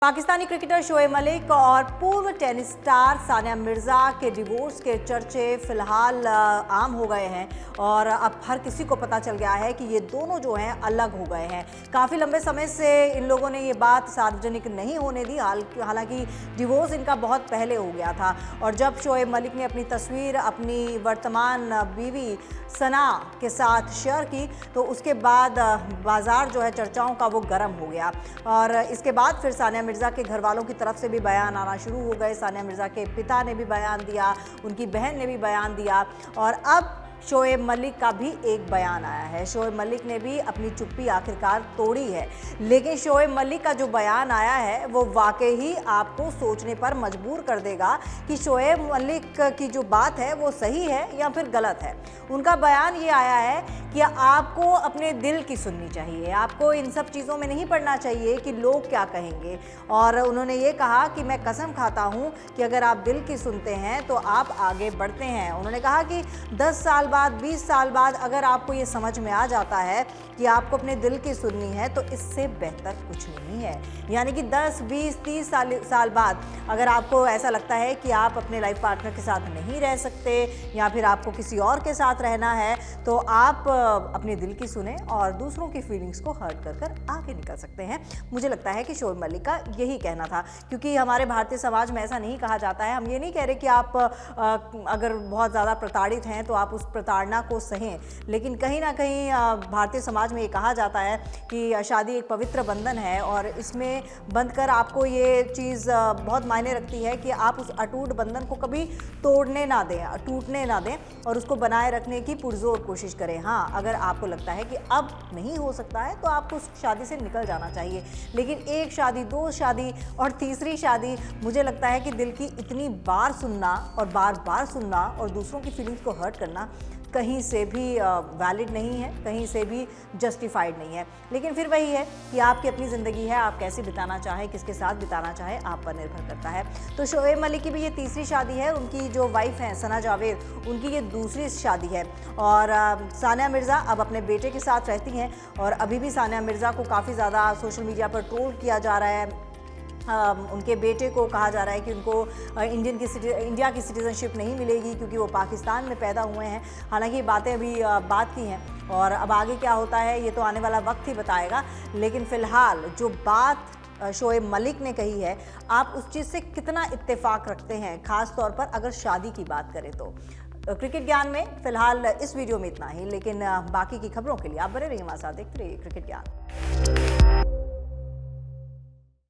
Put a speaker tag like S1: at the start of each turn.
S1: Pakistani cricketer Shoaib Malik और पूर्व tennis star Sania Mirza के डिवोर्स के चर्चे फिलहाल आम हो गए हैं और अब हर किसी को पता चल गया है कि ये दोनों जो हैं अलग हो गए हैं। काफ़ी लंबे समय से इन लोगों ने ये बात सार्वजनिक नहीं होने दी, हालांकि डिवोर्स इनका बहुत पहले हो गया था। और जब शोएब मलिक ने अपनी तस्वीर अपनी वर्तमान बीवी सना के साथ शेयर की तो उसके बाद बाज़ार जो है चर्चाओं का वो गर्म हो गया। और इसके बाद फिर सानिया मिर्ज़ा के घर वालों की तरफ से भी बयान आना शुरू हो गए। सानिया मिर्ज़ा के पिता ने भी बयान दिया, उनकी बहन ने भी बयान दिया और अब शोएब मलिक का भी एक बयान आया है। शोएब मलिक ने भी अपनी चुप्पी आखिरकार तोड़ी है, लेकिन शोएब मलिक का जो बयान आया है वो वाकई ही आपको सोचने पर मजबूर कर देगा कि शोएब मलिक की जो बात है वो सही है या फिर गलत है। उनका बयान ये आया है कि आपको अपने दिल की सुननी चाहिए, आपको इन सब चीज़ों में नहीं पड़ना चाहिए कि लोग क्या कहेंगे। और उन्होंने ये कहा कि मैं कसम खाता हूँ कि अगर आप दिल की सुनते हैं तो आप आगे बढ़ते हैं। उन्होंने कहा कि 10 साल बाद 20 साल बाद अगर आपको ये समझ में आ जाता है कि आपको अपने दिल की सुननी है तो इससे बेहतर कुछ नहीं है। यानी कि 10, 20, 30 साल बाद अगर आपको ऐसा लगता है कि आप अपने लाइफ पार्टनर के साथ नहीं रह सकते या फिर आपको किसी और के साथ रहना है तो आप अपने दिल की सुने और दूसरों की फीलिंग्स को हर्ट कर कर आगे निकल सकते हैं। मुझे लगता है कि शोएब मलिक का यही कहना था, क्योंकि हमारे भारतीय समाज में ऐसा नहीं कहा जाता है। हम ये नहीं कह रहे कि आप अगर बहुत ज़्यादा प्रताड़ित हैं तो आप उस प्रताड़ना को सहें, लेकिन कहीं ना कहीं भारतीय समाज में ये कहा जाता है कि शादी एक पवित्र बंधन है और इसमें बंधकर आपको ये चीज़ बहुत मायने रखती है कि आप उस अटूट बंधन को कभी तोड़ने ना दें, टूटने ना दें और उसको बनाए रखने की पुरजोर कोशिश करें। हाँ, अगर आपको लगता है कि अब नहीं हो सकता है तो आपको उस शादी से निकल जाना चाहिए, लेकिन एक शादी, दो शादी और तीसरी शादी, मुझे लगता है कि दिल की इतनी बार सुनना और बार बार सुनना और दूसरों की फीलिंग्स को हर्ट करना कहीं से भी वैलिड नहीं है, कहीं से भी जस्टिफाइड नहीं है। लेकिन फिर वही है कि आपकी अपनी ज़िंदगी है, आप कैसे बिताना चाहें, किसके साथ बिताना चाहें, आप पर निर्भर करता है। तो शोएब मलिक की भी ये तीसरी शादी है। उनकी जो वाइफ हैं सना जावेद, उनकी ये दूसरी शादी है। और सानिया मिर्ज़ा अब अपने बेटे के साथ रहती हैं और अभी भी सानिया मिर्ज़ा को काफ़ी ज़्यादा सोशल मीडिया पर ट्रोल किया जा रहा है। उनके बेटे को कहा जा रहा है कि उनको इंडिया की सिटीज़नशिप नहीं मिलेगी क्योंकि वो पाकिस्तान में पैदा हुए हैं। हालांकि ये बातें अभी बात की हैं और अब आगे क्या होता है ये तो आने वाला वक्त ही बताएगा। लेकिन फ़िलहाल जो बात शोएब मलिक ने कही है, आप उस चीज़ से कितना इत्तेफाक रखते हैं, ख़ास तौर पर अगर शादी की बात करें तो। क्रिकेट ज्ञान में फ़िलहाल इस वीडियो में इतना ही, लेकिन बाकी की खबरों के लिए आप बने रहिए हमारे साथ, देखते रहिए क्रिकेट ज्ञान।